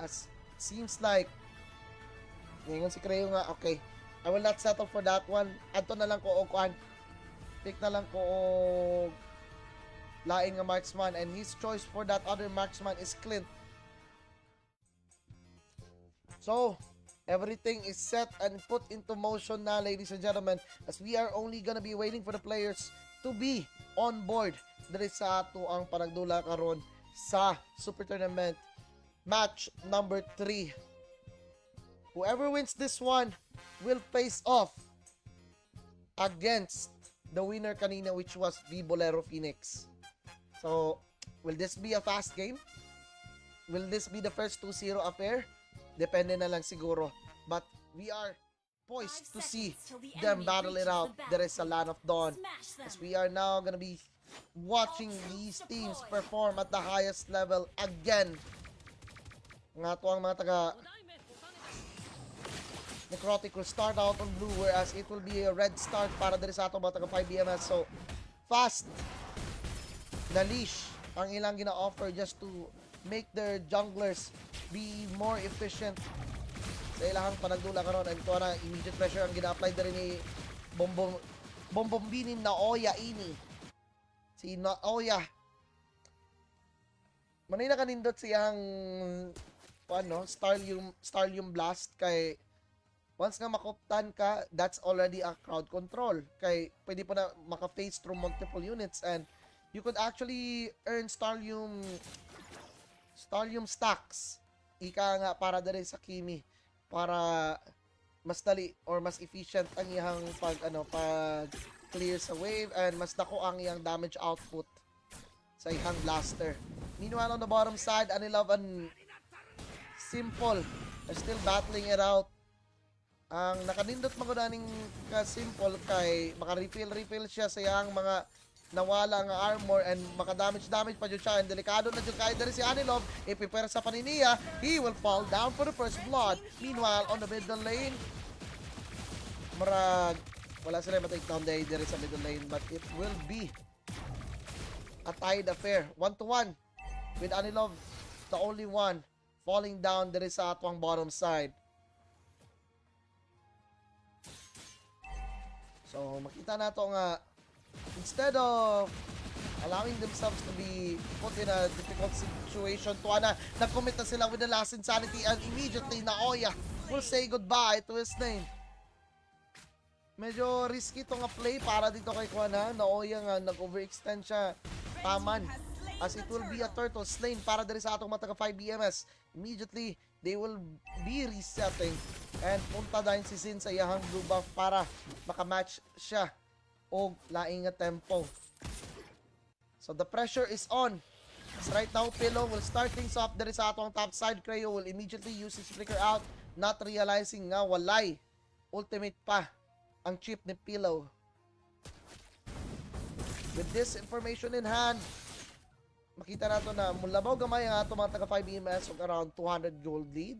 as seems like ngayon si Creo nga, okay, I will not settle for that one. Adto na lang ko og kuan, pick na lang ko og laing nga marksman, and his choice for that other marksman is Clint. So everything is set and put into motion na, ladies and gentlemen, as we are only gonna be waiting for the players to be on board diri sa ato ang panagdula karon sa Super Tournament match number 3. Whoever wins this one will face off against the winner kanina, which was the Bolero Phoenix. So, will this be a fast game? Will this be the first 2-0 affair? Depende na lang siguro. But we are poised to see them battle it out. There is a Land of Dawn. As we are now gonna be watching these teams perform at the highest level again. Nga to ang mga taga Necrotic will start out on blue, whereas it will be a red start para diri sa ato mga taga 5BMS. So, fast na leash ang ilang gina-offer just to make their junglers be more efficient sa ilang panagdula karon. And ito na, immediate pressure ang gina-apply na rin ni Bombombinin Naoya ini. Si Naoya, manay na kanindot siyang ano, Starlium Blast, kay once nga makoptan ka, that's already a crowd control. Kay pwede po na maka-phase through multiple units, and you could actually earn Starlium stacks. Ika nga para dali sa Kimi para mas dali or mas efficient ang iyang pag clear sa wave, and mas dako ang iyang damage output sa iyang blaster. Meanwhile, on the bottom side, Anilove and Simple are still battling it out. Ang nakanindot magudaning ka-Simple kay maka-refill siya sa iyang mga nawala nga armor, and maka-damage pa dyan siya, and delikado na dyan kahit dari si Anilove. Ipipera sa paniniya, he will fall down for the first blood. Meanwhile, on the middle lane, wala sila matake down there sa middle lane, but it will be a tied affair, 1-1 with Anilove the only one falling down there sa atwang bottom side. So makita nato nga instead of allowing themselves to be put in a difficult situation, tuwa na nag-commit na sila with the last insanity, and immediately Naoya will say goodbye to his name. Medyo risky to nga play para dito kay Kuana. Naoya nga nag-overextend siya taman, as it will be a turtle slain para diri sa atong mga taga 5BMS. Immediately they will be resetting, and punta dahil si Zin sa iyahang blue buff para makamatch siya o laing nga tempo. So the pressure is on. So right now, Pillow will start things off diri sa atong top side. Creo will immediately use his flicker out, not realizing nga walay ultimate pa ang chip ni Pillow. With this information in hand, makita nato na mulabaw gamay ang ato mga taga 5BMS og around 200 gold lead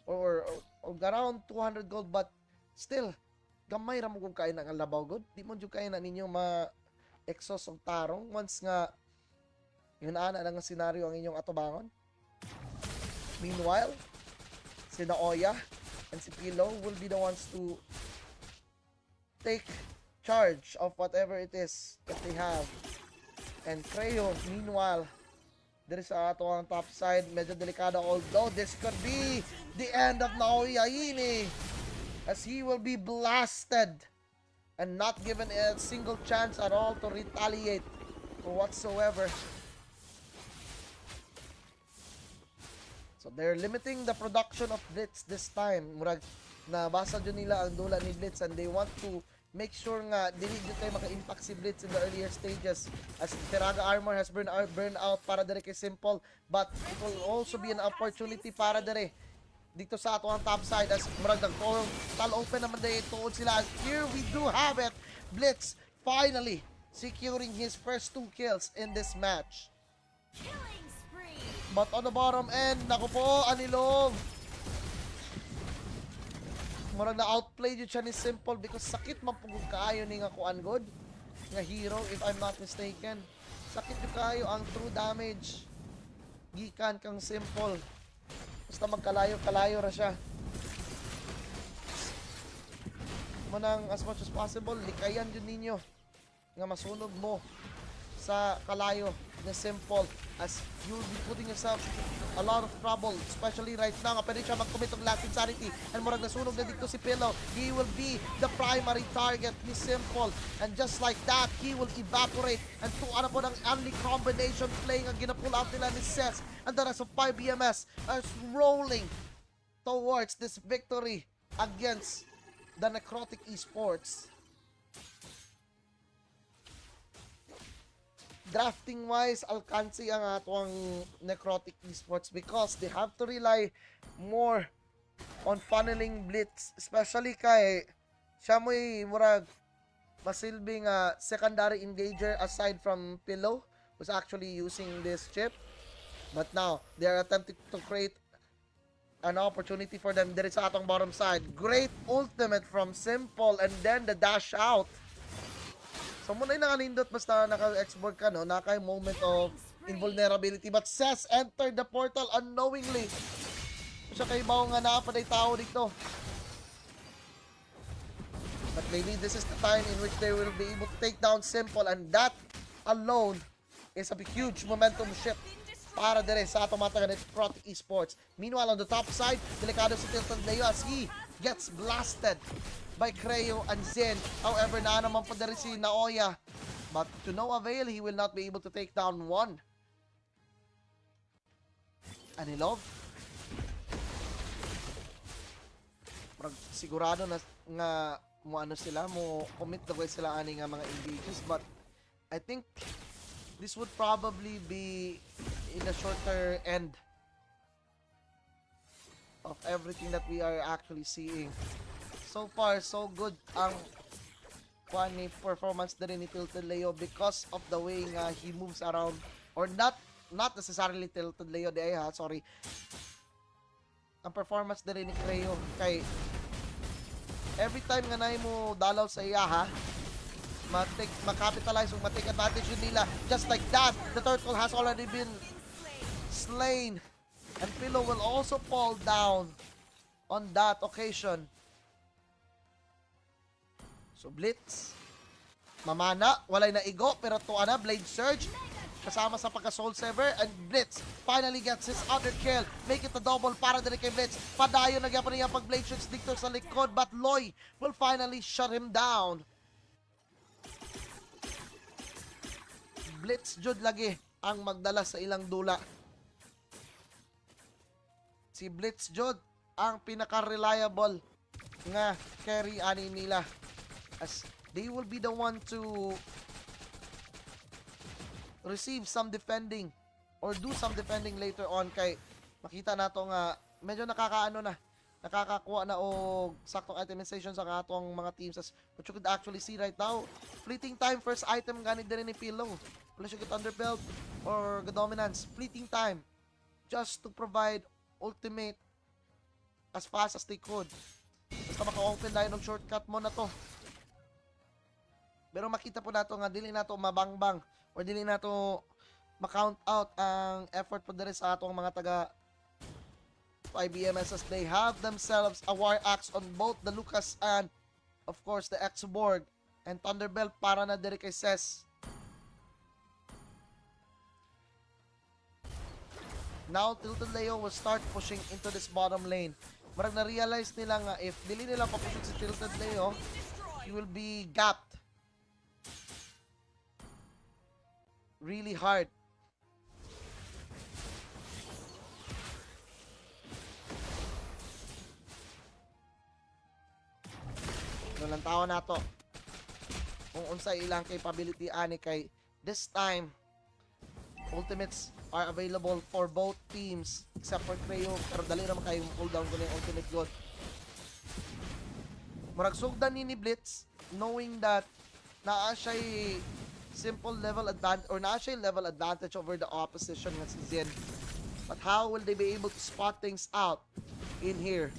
or around 200 gold, but still gamay ra mo kung kain ang labaw god. Di mo jud kain na ninyo ma-exhaust og tarong once nga yun ana nga senaryo ang inyong atubangon. Meanwhile, si Naoya and si Pillow will be the ones to take charge of whatever it is that they have. And Creo, meanwhile, there is ato ang top side, medyo delikado, although this could be the end of Naoya ini, as he will be blasted and not given a single chance at all to retaliate or whatsoever. So they're limiting the production of Blitz this time. Murag nabasa dyan nila ang dula ni Blitz, and they want to make sure nga dili dito tayo maka-impact si Blitz in the earlier stages, as Tiraga armor has burn out para dire kay Simple, but it will also be an opportunity para dire dito sa ato ang top side, as murag tal open naman day tuod sila. Here we do have it, Blitz finally securing his first 2 kills in this match. But on the bottom end, naku po, Anilove, murag na outplay yun siya ni Simple, because sakit mapugod kaayo ni nga kuan god nga hero, if I'm not mistaken. Sakit yung kaayo ang true damage gikan kang Simple Basta magkalayo-kalayo ra siya. Manang as much as possible, likayan yun ninyo nga masunog mo sa kalayo na simple as you'll be putting yourself a lot of trouble, especially right now nga pwede siya mag-commit ng last insanity and murag nasunog na dito si Pillow. He will be the primary target ni Simple and just like that he will evaporate and to ano po ng only combination play nga ginapull out nila ni Ses and the rest of 5 BMS are rolling towards this victory against the Necrotic Esports. Drafting wise, alkansi ang atong Necrotic Esports because they have to rely more on funneling blitz, especially kay siya mo'y murag masilbing secondary engager aside from Pillow who's actually using this chip. But now they are attempting to create an opportunity for them there sa atong bottom side. Great ultimate from Simple and then the dash out. So muna yung nakalindot basta naka-export ka, no? Naka-moment of invulnerability. But Ses entered the portal unknowingly. Siya kay Bao nga naapaday tao dito. But maybe this is the time in which they will be able to take down Simple and that alone is a huge momentum shift para dire sa atong mga Necrotic Esports. Meanwhile, on the top side, delikado si Tilton Leo as he gets blasted by Creo and Zen. However, na naman po dire si Naoya. But to no avail, he will not be able to take down one. Anilov. Sigurado na nga mo ano sila, mo commit na sila ani nga mga engages. But I think this would probably be in the shorter end of everything that we are actually seeing. So far, so good ang funny performance na rin ni Tilted Leo because of the way nga he moves around, or not necessarily Tilted Leo sorry. Ang performance na rin ni Creo kay every time nga na mo dalaw sa iya makapitalize o matake advantage yun nila. Just like that, the turtle has already been slain and Pillow will also fall down on that occasion. So Blitz mamana, walay na igo pero tuwa na Blade Surge kasama sa pagka-Soul Saver and Blitz finally gets his other kill. Make it a double para din kay Blitz. Padayon nagyapan niya pag Blade Surge dito sa likod but Loy will finally shut him down. Blitz jud lagi ang magdala sa ilang dula. Si Blitz jud ang pinaka-reliable nga carry ani nila as they will be the one to receive some defending or do some defending later on kay makita nato nga medyo nakakakuha na og saktong itemization sa atong mga teams as what you could actually see right now. Fleeting time first item ganit din ni Pillow. Wala siya get underbelt or the dominance. Fleeting time just to provide ultimate as fast as they could. Basta maka-open line ng shortcut mo na to. Pero makita po nato nga dili nato mabangbang or dili nato ma-count out ang effort po dere sa atong mga taga 5BMS as they have themselves a war axe on both the Lucas and of course the X-Borg and Thunderbelt para na dere kay Ses. Now Tilted Leo will start pushing into this bottom lane. Marag na-realize nila nga if dili nila papusin si Tilted Leo, he will be gapped really hard. Lang tao na to kung unsay ilang capability ani kay this time ultimates are available for both teams except for Creo pero dali naman kayo cooldown ko na yung ultimate god. Murag sugdan ni Blitz knowing that naa siya simple level advantage or naa siya level advantage over the opposition nga si Zen. But how will they be able to spot things out in here?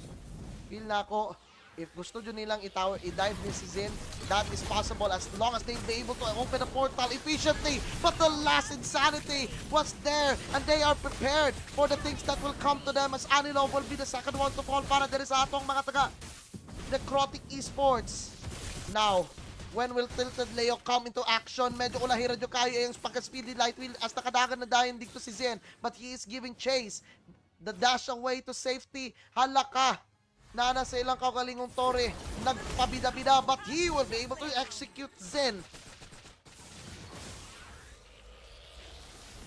Feel na ako If gusto nyo nilang i-dive ni si Zin, that is possible as long as they'll be able to open the portal efficiently. But the last insanity was there, and they are prepared for the things that will come to them as Anilov will be the second one to fall para diri sa atong mga taga Necrotic Esports. Now, when will Tilted Leo come into action? Medyo ulahira nyo kayo yung pagka-speedy light wheel as nakadagan na dahin dito si Zen, but he is giving chase. The dash away to safety. Halaka na sa ilang kagalingong Tore, nagpabida-bida, but he will be able to execute Zen.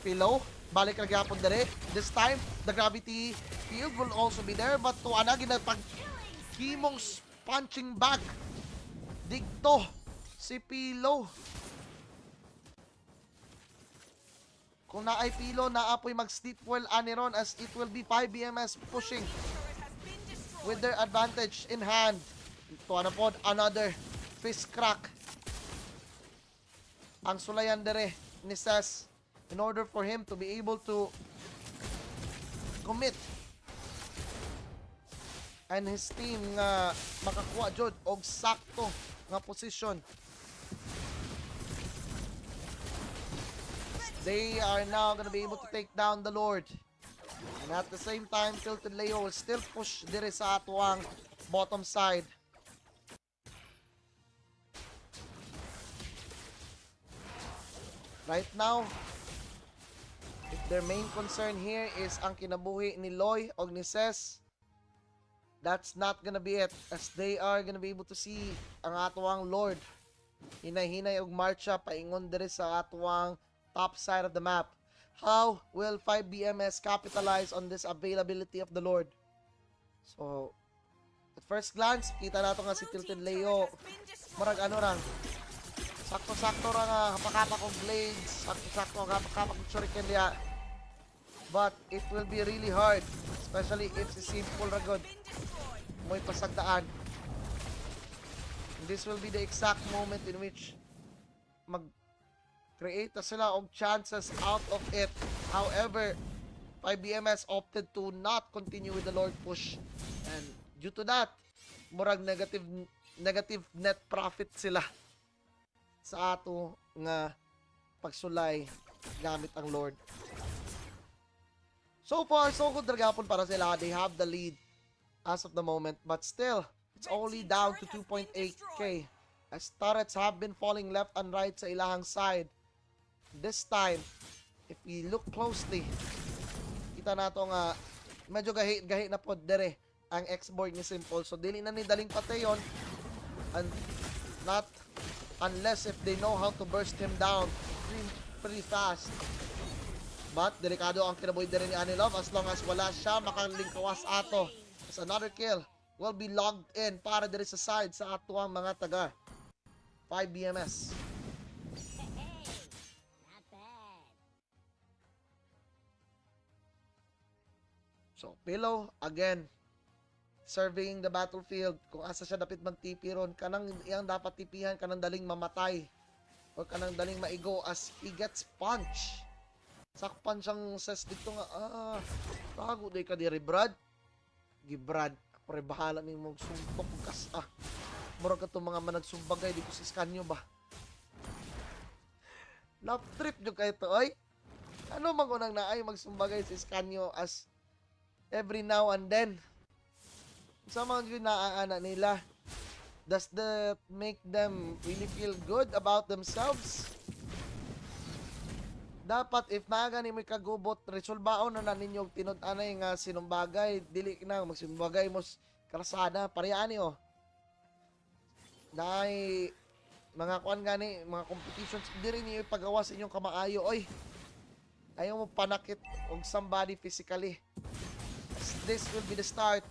Pillow, balik na gyapon dere. This time, the gravity field will also be there, but to anagin na pag-himong punching bag. Digto, si Pillow. Kung naay Pillow, naapoy mag-sleep well Aniron as it will be 5 BMS pushing with their advantage in hand. Ito na po, another fist crack. Ang sulayan dere ni Sess in order for him to be able to commit and his team nga makakuha jud og sakto nga posisyon. They are now gonna be able to take down the Lord. And at the same time, Tilted Leo will still push dire sa atuang bottom side. Right now, if their main concern here is ang kinabuhi ni Loy o ni Sess, that's not gonna be it, as they are gonna be able to see ang atuang Lord. Hinay-hinay og marcha paingon dire sa atuang top side of the map. How will 5 BMS capitalize on this availability of the Lord? So, at first glance, kita nato nga si Tilted Leo. Marag ano rang, sakto-sakto ra nga hapakapak og blades, sakto-sakto nga hapakapak og shuriken diya. But it will be really hard, especially if si simple ra god mo'y pasagdaan. And this will be the exact moment in which create na sila og chances out of it. However, 5 BMS opted to not continue with the Lord push. And due to that, murag negative net profit sila sa ato nga pagsulay gamit ang Lord. So far, so good dragapon para sila. They have the lead as of the moment. But still, it's only down to 2.8k. As turrets have been falling left and right sa ilahang side. This time, if we look closely, kita nato nga medyo gahi na po dere ang X-board ni Simple. So dili na ni daling patayon, and not unless if they know how to burst him down pretty fast. But delikado ang kinabuhi dere ni Anilov as long as wala siya makalingkawas ato. As another kill will be logged in para dere sa side sa atuang mga taga 5 BMS. So, Pillow, again, surveying the battlefield. Kung asa siya dapat mag-TP ron, kanang iyang dapat tipihan, kanang daling mamatay. Or kanang daling maigo as he gets punch. Sakpan siyang Sess dito nga, tago day ka diri, Brad. Gibrad, pre bahala ning mong suntok kas murag ka itong mga managsumbagay dito sa Scanyo ba? Love trip nyo kayo to, oy? Ano mang unang naay magsumbagay sa Scanyo as every now and then? Sa mga yun naaana nila, does that make them really feel good about themselves? Dapat if magani mo kagubot, resolbaon na ninyo tinud-anay nga sinumbagay, dili na magsinumbagay mo karasada, parehani oh. Dahil mga kuan gani, mga competitions, diri niyo ipagawa sa inyong kamaayo, oy. Ayaw mo panakit og somebody physically. This will be the start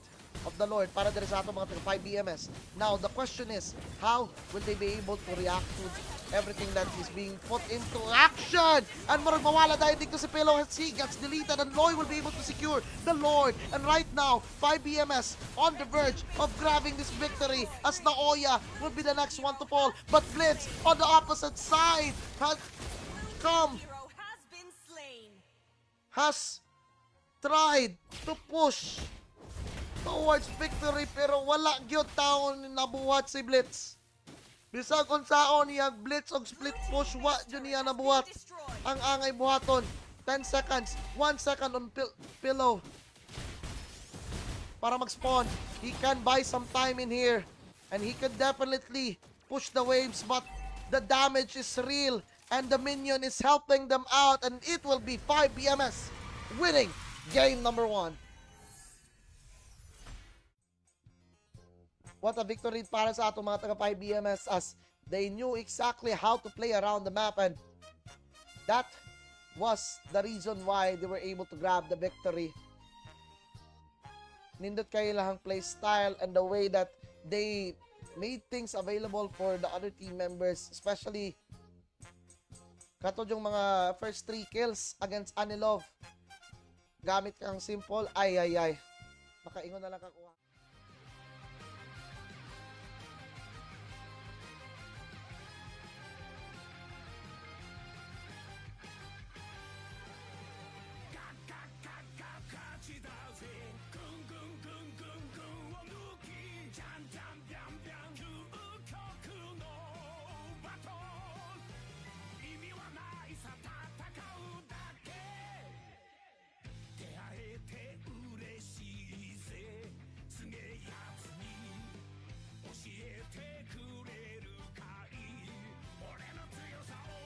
of the Lord para diri sa ato mga 5 BMS. Now, the question is, how will they be able to react to everything that is being put into action? And marag mawala dahil dito si Pillow as he gets deleted and Loy will be able to secure the Lord. And right now, 5 BMS on the verge of grabbing this victory as Naoya will be the next one to fall. But Blitz on the opposite side has come, has tried to push towards victory pero wala gyud taon nabuhat si Blitz. Bisag unsaon niyang Blitz og split push wa jud niya nabuhat. Ang angay buhaton 10 seconds, 1 second on pillow para mag-spawn. He can buy some time in here and he can definitely push the waves, but the damage is real and the minion is helping them out, and it will be 5 BMS winning game number 1. What a victory para sa atong mga taga 5 BMS, as they knew exactly how to play around the map, and that was the reason why they were able to grab the victory. Nindot kayo lahang play style and the way that they made things available for the other team members, especially katod yung mga first 3 kills against Anilov. Gamit kang simple, ay. Makaingon na lang kakuha.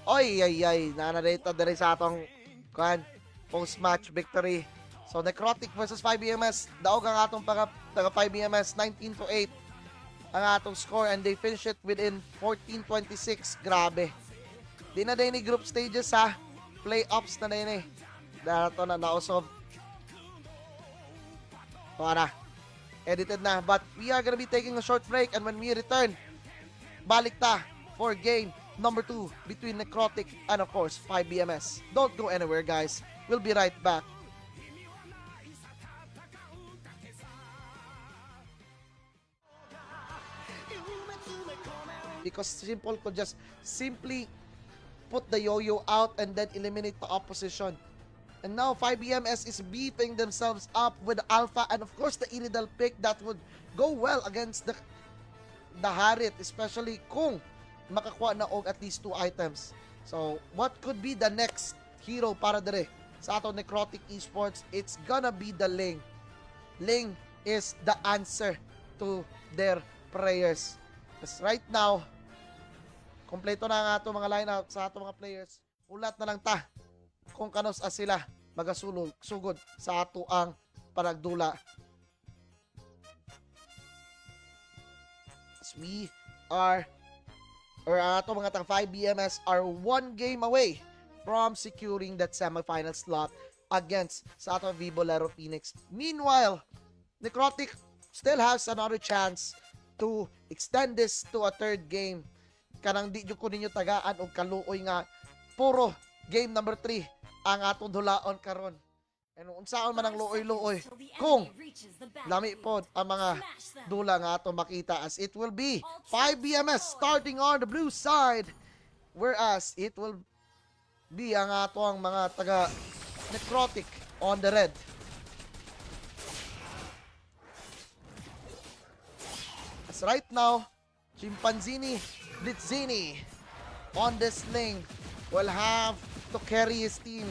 Oy, nanarita dere sa atong post-match victory. So, Necrotic versus 5BMS. Daog ang atong taga 5BMS, 19-8 ang atong score, and they finish it within 14-26. Grabe. Di na din ni group stages ha. Playoffs na din eh. Dato na nausob. Para. Edited na. But we are gonna be taking a short break, and when we return, balik ta for game number 2 between Necrotic and of course 5BMS. Don't go anywhere, guys. We'll be right back. Because Simple could just simply put the yo-yo out and then eliminate the opposition. And now 5BMS is beefing themselves up with Alpha and of course the Iridal pick that would go well against the Harit, especially kung makakuha na og at least 2 items. So, what could be the next hero para dire sa ato Necrotic Esports? It's gonna be the Ling. Ling is the answer to their prayers. Because right now, kompleto na ang ato mga lineup sa ato mga players. Ulat na lang ta kung kanos sila sugod sa ato ang panagdula. As we are ato mga tang 5BMS are 1 game away from securing that semifinal slot against sa ato Vivo Lero Phoenix. Meanwhile, Necrotic still has another chance to extend this to a 3rd game. Kanang di ko ninyo tagaan og kaluoy nga puro game number 3 ang atong dulaon karon. And unsaon man ang luoy-luoy kung lami pod ang mga dula nga ato makita, as it will be 5BMS starting on the blue side, whereas it will be ang ato ang mga taga Necrotic on the red. As right now, Chimpanzini Blitzini on this Ling will have to carry his team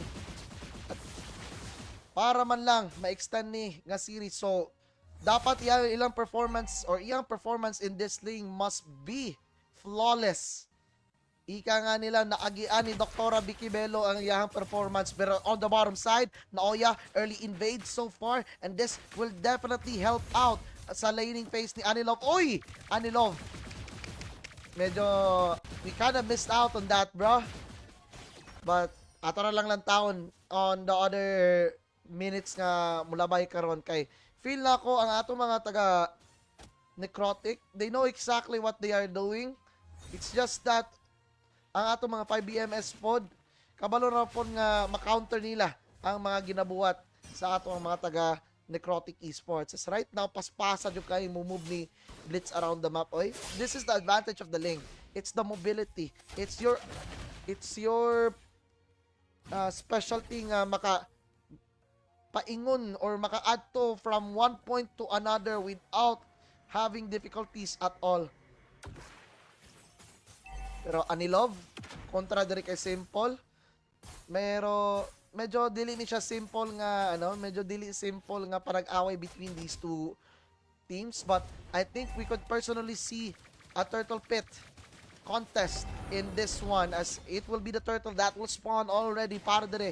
para man lang ma-extend ni nga series. So, dapat iyang performance in this Ling must be flawless. Ika nga nila naagian ni Dr. Vicky Bello ang iyang performance, pero on the bottom side, Naoya early invade so far, and this will definitely help out sa laning phase ni Anilov. Oy! Anilov, medyo we kinda missed out on that, bro. But ato na lang taon on the other minutes nga mulabay karon, kay feel na ko ang ato mga taga Necrotic, they know exactly what they are doing. It's just that ang ato mga 5BMS pod kabalo na po nga ma-counter nila ang mga ginabuhat sa ato mga taga Necrotic Esports. As right now, paspasa yung kayo move ni Blitz around the map. Oy, this is the advantage of the Ling. It's the mobility. It's your specialty nga makapaingon or maka-adto from one point to another without having difficulties at all. Pero Anilov, kontra diri kay Simple, medyo dili ni siya simple nga medyo dili simple nga panag-away between these two teams, but I think we could personally see a turtle pit contest in this one, as it will be the turtle that will spawn already para dire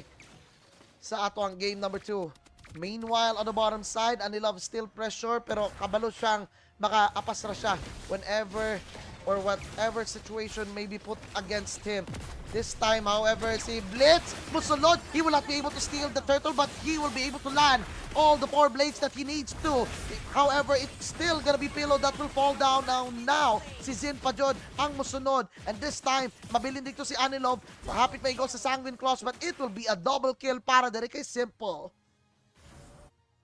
sa ato ang game number 2. Meanwhile, on the bottom side, Anilov still pressure, pero kabalo siyang makaapas ra siya whenever or whatever situation may be put against him. This time, however, si Blitz, musulod, he will not be able to steal the turtle, but he will be able to land all the 4 blades that he needs to. However, it's still gonna be Pillow that will fall down now. Si Zin pa jud ang musunod. And this time, mabilin dito si Anilov. Mahapit may go sa Sanguine Claws, but it will be a double kill para dire kay Simple.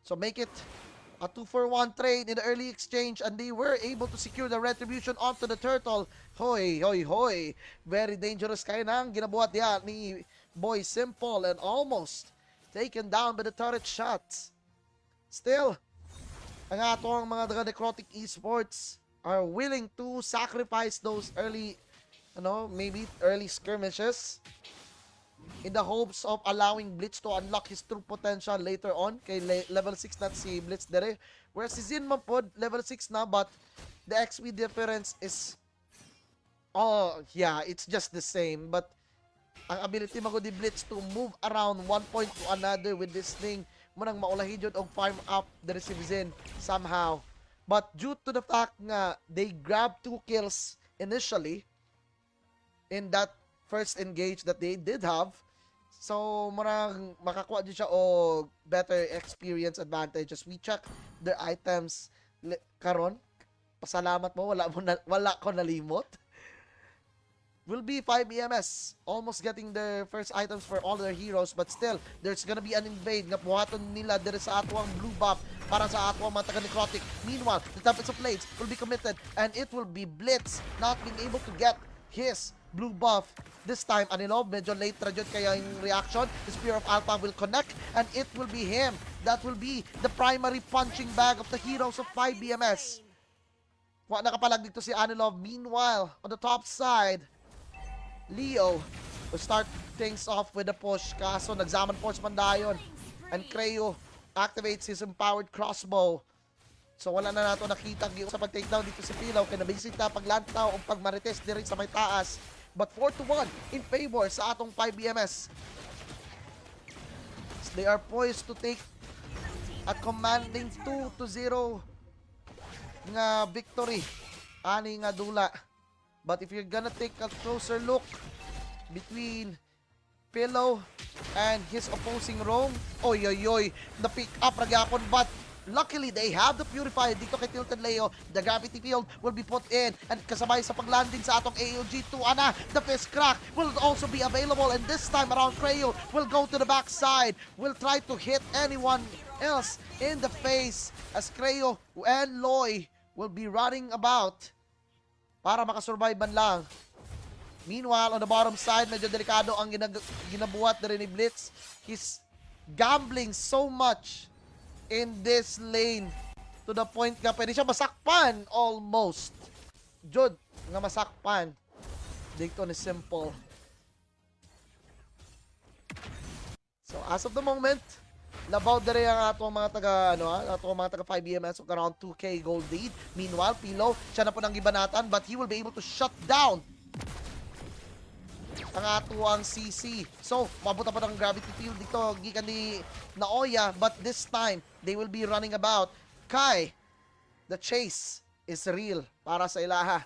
So make it a 2-for-1 trade in the early exchange, and they were able to secure the retribution onto the turtle. Hoy, hoy, hoy. Very dangerous kayo nang ginabuhat yan ni Boy Simple, and almost taken down by the turret shots. Still, ang atong mga Necrotic Esports are willing to sacrifice those early, maybe early skirmishes in the hopes of allowing Blitz to unlock his true potential later on. Kay level 6 na si Blitz dere. Whereas si Zin man pod, level 6 na, but the XP difference is, it's just the same. But ang ability magod ni Blitz to move around one point to another with this thing, munang maulahi jud og farm up the si Zin somehow. But due to the fact nga they grabbed 2 kills initially in that first engage that they did have, so marang makakuha din siya o better experience advantages. We check their items karon. Pasalamat mo, wala ko nalimot. Will be 5 EMS, almost getting their first items for all their heroes, but still, there's gonna be an invade nga buhaton nila dire sa atuang blue buff para sa atuang mga taga-Necrotic. Meanwhile, the Tempest of Blades will be committed, and it will be Blitz not being able to get his blue buff. This time, Anilov, medyo late ra jud kaya yung reaction. The Spear of Alpha will connect, and it will be him that will be the primary punching bag of the heroes of 5 BMS. Nakapalag dito si Anilov. Meanwhile, on the top side, Leo will start things off with a push. Kaso, nagzaman force man dayon. And Creo activates his empowered crossbow. So wala na nato nakita sa pag-takedown dito si Pilaw. Kaya nabisig na paglantaw o pagmarites din sa may taas. But 4-1 in favor sa atong 5 BMS. They are poised to take a commanding 2-0 nga victory. Ani nga dula. But if you're gonna take a closer look between Pillow and his opposing roam, na pick up ragyapon, but luckily, they have the Purifier dito kay Tilted Leo. The Gravity Field will be put in, and kasabay sa paglanding sa atong AOG2, the Fist Crack will also be available, and this time around, Creo will go to the backside, will try to hit anyone else in the face, as Creo and Loy will be running about para makasurvive man lang. Meanwhile, on the bottom side, medyo delikado ang ginabuhat na rin ni Blitz. He's gambling so much in this lane to the point nga pwede siya masakpan almost. Jud nga masakpan dito ni Simple. So as of the moment, labaw dere ang atong mga taga 5 BMS of around 2k gold lead. Meanwhile, Pilo, siya na po nang gibanatan, but he will be able to shut down ang atuang CC. So, mabuta pa ng gravity field dito gikan ni Naoya, but this time they will be running about. Kai, the chase is real para sa ilaha.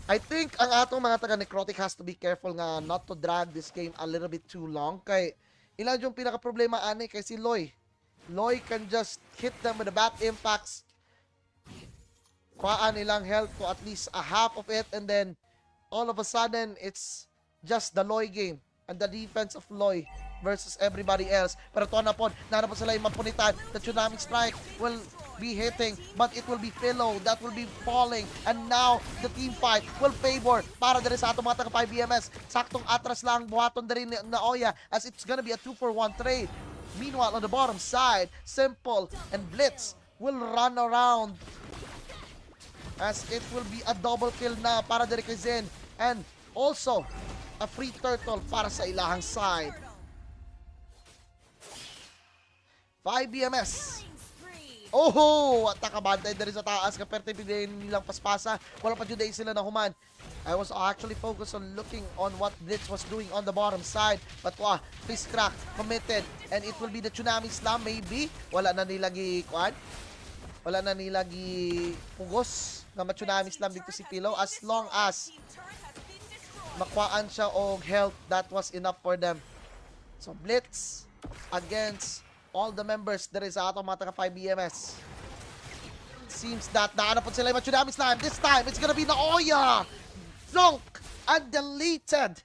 I think ang atong mga taga-Necrotic has to be careful nga not to drag this game a little bit too long. Kay ilan yung pinaka-problema ani kay si Loy. Loy can just hit them with the bat impacts. Kuhaan nilang health to at least a half of it, and then all of a sudden, it's just the Loy game and the defense of Loy versus everybody else. Pero to na po, nanapon sila yung mapunitan. The Tsunami Strike will be hitting, but it will be Philo that will be falling. And now, the team fight will favor para dere sa atong mga taga 5BMS. Saktong atras lang, buhaton dere ni Naoya as it's gonna be a 2-for-1 trade. Meanwhile, on the bottom side, Simple and Blitz will run around as it will be a double kill na para dere kay Zen. And also, a free turtle para sa ilahang side. 5BMS. Oh, at nakabantay na rin sa taas. Kaperte bigay nilang paspasa. Wala pa Juday sila na human. I was actually focused on looking on what Blitz was doing on the bottom side. But Fist Crack committed. And it will be the Tsunami Slam maybe. Wala na nilagi kuan. Wala na nilagi pugos na ma-Tsunami Slam dito si Philo. As long as makuhaan siya og health, that was enough for them. So Blitz against all the members there is atong mga taga 5BMS. Seems that naana po sila yung Tsunami Slam. This time, it's gonna be Naoya! Zonk! And deleted!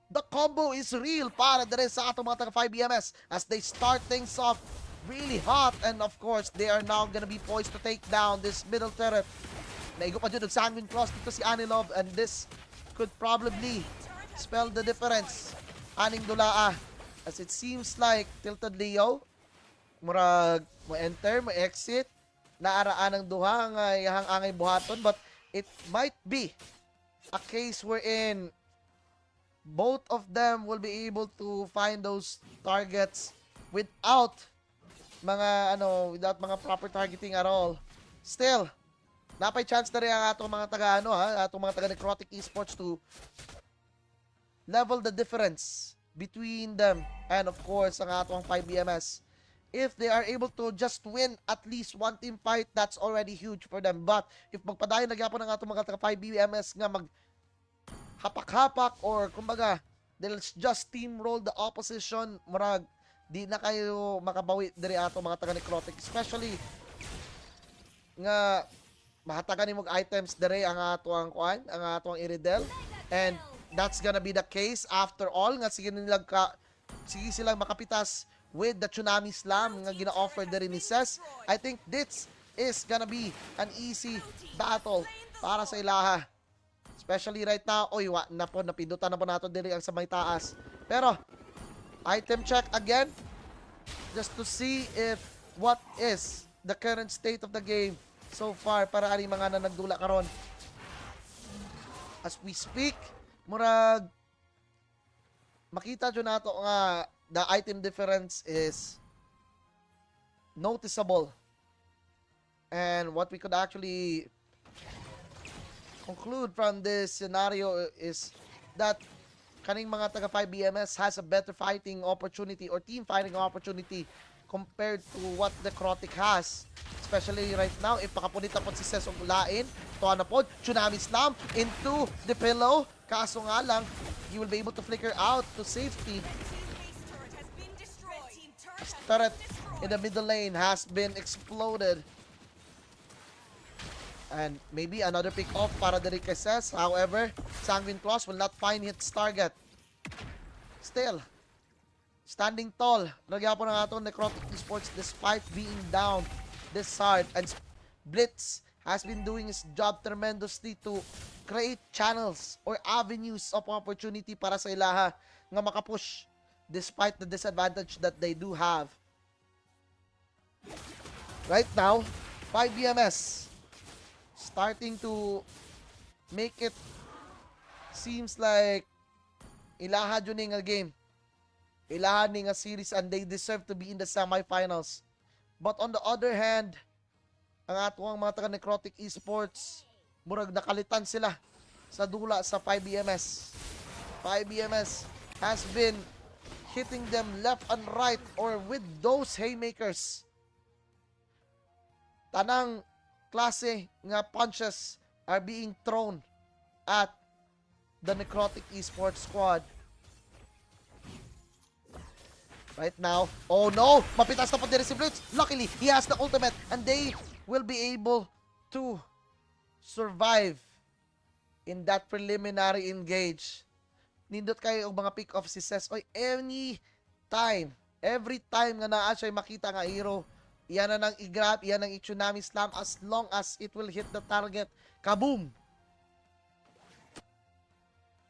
The combo is real para there sa atong mga taga 5BMS as they start things off really hot. And of course, they are now gonna be poised to take down this middle turret. Naigo pa dyan ng Sanguine Cross dito si Anilov, and this could probably spell the difference. Aning dulaa as it seems like Tilted Leo murag mo enter, mo exit, naaraan ng duha nga iyang angay buhaton, but it might be a case wherein both of them will be able to find those targets without without mga proper targeting at all. Still, napay chance na rin ang atong mga taga atong mga taga Necrotic Esports to level the difference between them and of course ang atong 5BMS. If they are able to just win at least one team fight, that's already huge for them. But if magpadayon na gyapon ang atong mga taga 5BMS nga mag hapak-hapak or kumbaga they'll just steamroll the opposition, murag di na kayo makabawi diri atong mga taga Necrotic, especially nga mahatagan nimog items diri ang atong kuan, ang atong Iridel, and that's gonna be the case after all nga sige silang makapitas with the Tsunami Slam nga gina-offer diri ni Ses. I think this is gonna be an easy battle para sa ilaha. Especially right now, napindutan na po nato diri ang sa may taas. Pero, item check again, just to see if what is the current state of the game so far para ani mga na nagdula karon. As we speak, murag makita dyan nato nga the item difference is noticeable. And what we could actually conclude from this scenario is that kaning mga taga 5BMS has a better fighting opportunity or team fighting opportunity compared to what the Necrotic has. Especially right now, if makapunit na po si Ses og lain, tuwa na po, Tsunami Slam into the pillow. Kaso nga lang, you will be able to flicker out to safety. Turret in the middle lane has been exploded. And maybe another pick off para the kay Ses. However, Sanguine Claws will not find its target. Still, standing tall. Nagyapo na nga itong Necrotic Esports despite being down this hard. And Blitz has been doing his job tremendously to create channels or avenues of opportunity para sa ilaha nga makapush despite the disadvantage that they do have. Right now, 5BMS starting to make it seems like ilaha dyan nga game. Ilaha ni nga series and they deserve to be in the semifinals. But on the other hand, ang atong mga taga Necrotic Esports, murag nakalitan sila sa dula sa 5BMS. 5BMS has been hitting them left and right or with those haymakers. Tanang klase nga punches are being thrown at the Necrotic Esports squad. Right now, oh no! Mapitas na po din si Blitz. Luckily, he has the ultimate and they will be able to survive in that preliminary engage. Nindot kayo og mga pick-off si Ses. Oy, every time nga naa siya makita nga hero, Iyan na nang i-grab, iyan ang i-tsunami slam as long as it will hit the target. Kaboom!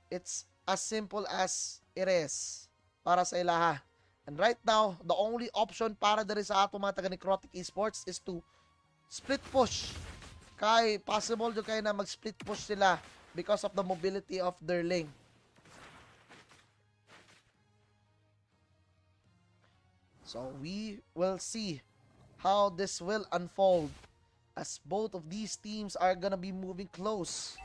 It's as simple as it is para sa ilaha. And right now, the only option para diri sa ato mga taga Necrotic Esports is to split push. Kay possible jo kay na mag-split push sila because of the mobility of their lane. So we will see how this will unfold as both of these teams are gonna be moving close.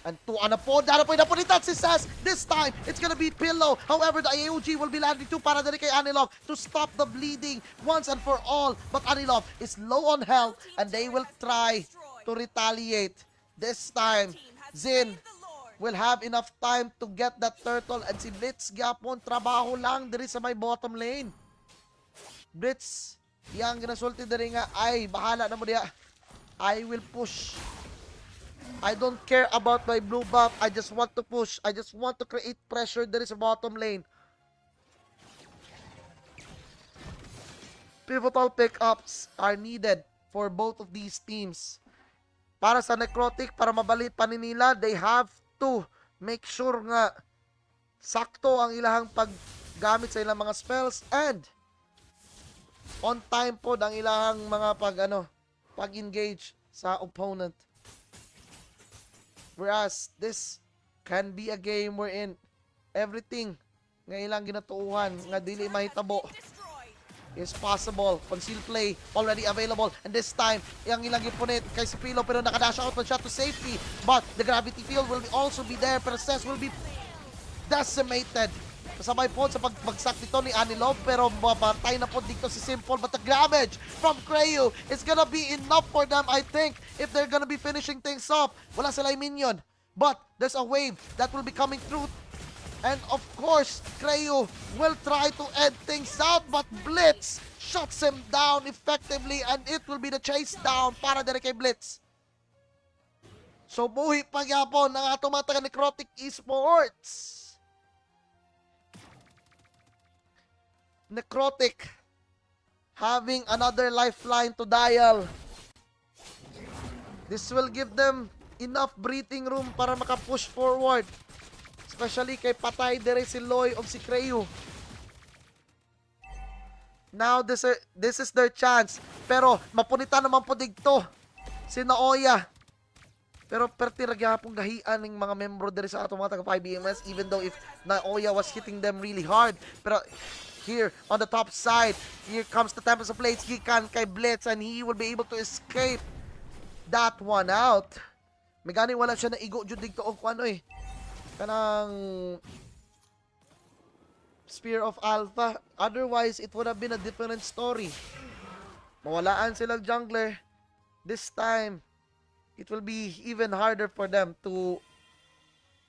And to napunitan si Sas. This time, it's gonna be Pillow. However, the AOG will be landing too para din kay Anilov to stop the bleeding once and for all. But Anilov is low on health and they will try to retaliate. This time, Zin will have enough time to get that turtle and si Blitz gyapon trabaho lang diri sa may bottom lane. Blitz, yang ginasulti diri nga ay bahala na mo diya. I will push. I don't care about my blue buff. I just want to push. I just want to create pressure there sa bottom lane. Pivotal pickups are needed for both of these teams. Para sa Necrotic, para mabalik pa nila, they have to make sure nga sakto ang ilahang paggamit sa ilang mga spells and on time po ang ilahang mga pag-engage sa opponent. Whereas this can be a game wherein everything nga ilang ginatuuhan nga dili mahitabo is possible. Conceal play already available and this time yang ilang gipunit kay si Pilo pero nakadash out pa siya to safety, but the gravity field will also be there pero Cess will be decimated. Kasabay po sa pagbagsak dito ni Anilov pero mabatay na po dito si Simple, but the damage from Creu is gonna be enough for them, I think, if they're gonna be finishing things off. Wala sila minion, but there's a wave that will be coming through and of course Creu will try to end things out, but Blitz shuts him down effectively and it will be the chase down para dire kay Blitz. So buhi pa gyapon ng ato mga taga Necrotic Esports. Necrotic having another lifeline to dial. This will give them enough breathing room para maka-push forward. Especially kay patay dire si Loy o si Creu. Now this is their chance. Pero mapunitan naman po digto si Naoya. Pero pertira gyapon gahian ng mga membro dire sa ato mga taga 5BMS even though if Naoya was hitting them really hard. Pero here on the top side, here comes the Tempest of Blades, gikan kay Blitz and he will be able to escape that one out. Megani wala siya na igo jud dito og kuno kanang Spear of Alpha. Otherwise, it would have been a different story. Mawalaan silang jungler. This time, it will be even harder for them to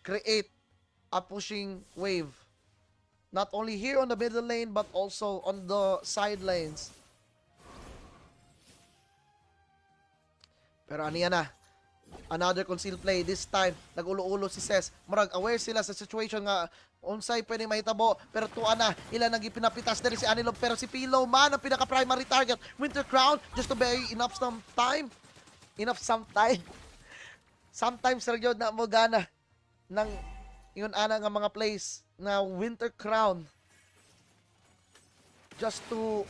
create a pushing wave. Not only here on the middle lane, but also on the side lanes. Pero ano yan na? Another concealed play. This time, nag-ulo-ulo si Cess. Marag aware sila sa situation nga unsay pwedeng mahitabo. Pero tuwa na, ilan nang ipinapitas na rin si Anilov. Pero si Pilo man ang pinaka-primary target. Winter Crown, just to buy enough some time. Enough some time. Sometimes, Sergio, na mo gana ng yun ana nga mga plays na Winter Crown just to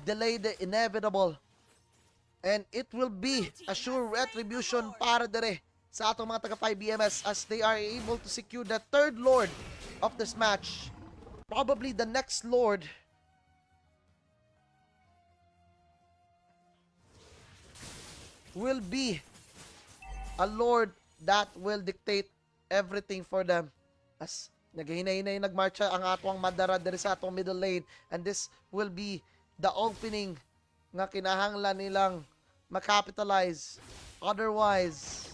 delay the inevitable. And it will be a sure retribution para dire sa atong mga taga 5BMS as they are able to secure the third Lord of this match. Probably the next Lord will be a Lord that will dictate everything for them. As naghinay-hinay nagmarcha ang atong Madara diri sa atong middle lane, and this will be the opening nga kinahanglan nilang makapitalize. Otherwise,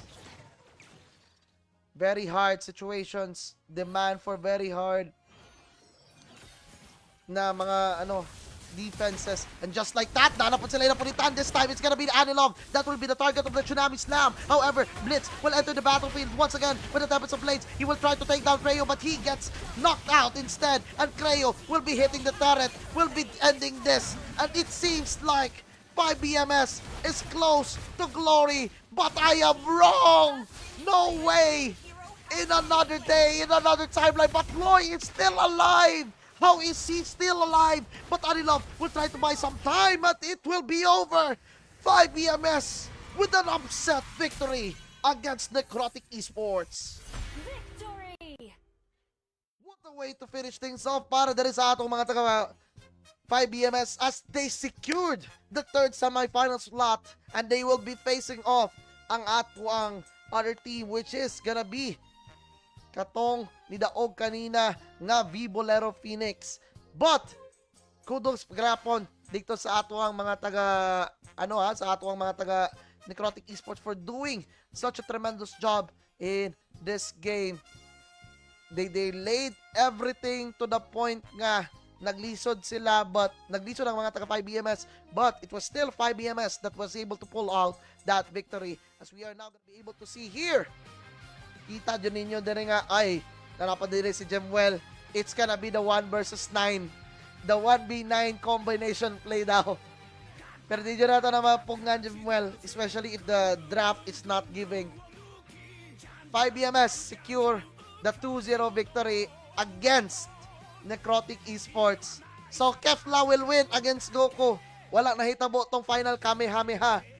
very hard situations demand for very hard na mga defenses. And just like that, nanapon sila napunitan. This time, it's gonna be the Anilov. That will be the target of the Tsunami Slam. However, Blitz will enter the battlefield once again with the Tempest of Blades. He will try to take down Creo, but he gets knocked out instead. And Creo will be hitting the turret, will be ending this. And it seems like 5BMS is close to glory, but I am wrong! No way! In another day, in another timeline, but Loy is still alive! How is he still alive? But Anilov will try to buy some time, but it will be over! 5BMS with an upset victory against Necrotic Esports. Victory! What a way to finish things off para dali sa atong mga taga 5BMS as they secured the third semifinal slot, and they will be facing off ang atuang other team, which is gonna be katong ni Daog kanina nga Vibolero Phoenix. But kudos pagrapon dito sa atuang mga taga sa atuang mga taga Necrotic Esports for doing such a tremendous job in this game. They laid everything to the point nga naglisod sila, but naglisod ang mga taga 5BMS, but it was still 5BMS that was able to pull out that victory, as we are now going to be able to see here. Kita dyan ninyo din nga, ay, nanapadiri si Jemuel. It's gonna be the 1 versus 9. The 1v9 combination play daw. Pero di dyan nato na mapungan, Jemuel, especially if the draft is not giving. 5BMS secure the 2-0 victory against Necrotic Esports. So, Kefla will win against Goku. Wala nahitabo tong final Kamehameha.